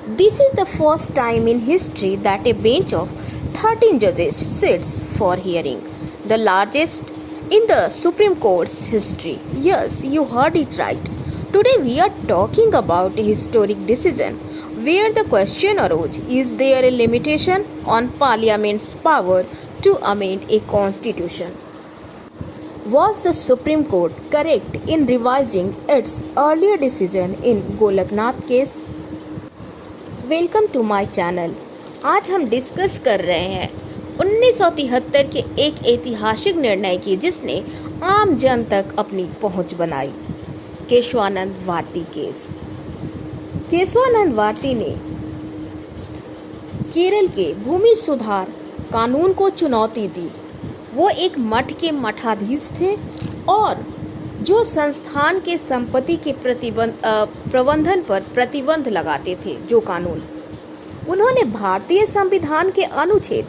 This is the first time in history that a bench of 13 judges sits for hearing, the largest in the Supreme Court's history. Yes, you heard it right. Today we are talking about a historic decision where the question arose, is there a limitation on Parliament's power to amend a constitution? Was the Supreme Court correct in revising its earlier decision in Golaknath case? Welcome to my channel. आज हम discuss कर रहे हैं 1973 के एक ऐतिहासिक निर्णय की जिसने आम जन तक अपनी पहुंच बनाई, केशवानंद भारती केस। केशवानंद भारती ने केरल के भूमि सुधार कानून को चुनौती दी। वो एक मठ के मठाधीश थे और जो संस्थान के संपत्ति के प्रबंधन पर प्रतिबंध लगाते थे, जो कानून उन्होंने भारतीय संविधान के अनुच्छेद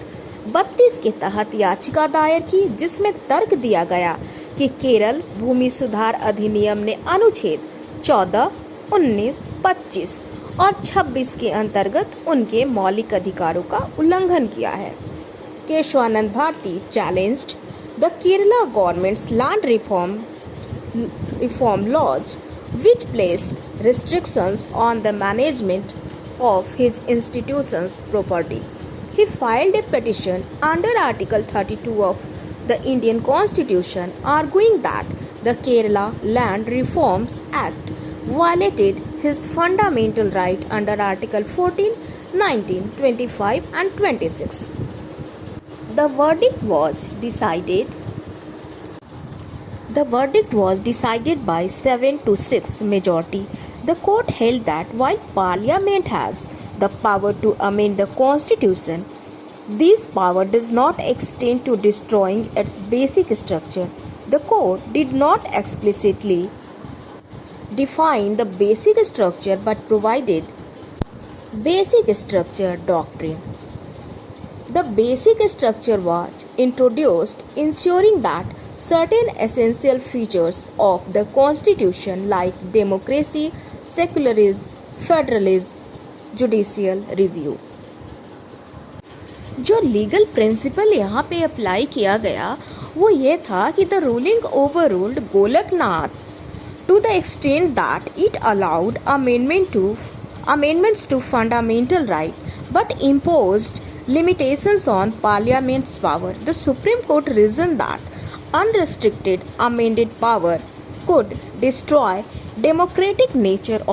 32 के तहत याचिका दायर की, जिसमें तर्क दिया गया कि केरल भूमि सुधार अधिनियम ने अनुच्छेद 14, 19, 25 और 26 के अंतर्गत उनके मौलिक अधिकारों का उल्लंघन किया है। Kesavananda Bharati challenged the Kerala government's land reform laws, which placed restrictions on the management of his institution's property. He filed a petition under Article 32 of the Indian Constitution, arguing that the Kerala Land Reforms Act violated his fundamental right under Article 14, 19, 25 and 26. The verdict was decided by 7-6 majority. The court held that while Parliament has the power to amend the constitution, this power does not extend to destroying its basic structure. The court did not explicitly define the basic structure but provided basic structure doctrine. The basic structure was introduced, ensuring that certain essential features of the constitution like democracy, secularism, federalism, judicial review. जो legal principal यहाँ पे apply किया गया वो ये था कि the ruling overruled Golaknath to the extent that it allowed amendments to fundamental right but imposed limitations on Parliament's power. The Supreme Court reasoned that unrestricted amended power could destroy democratic nature of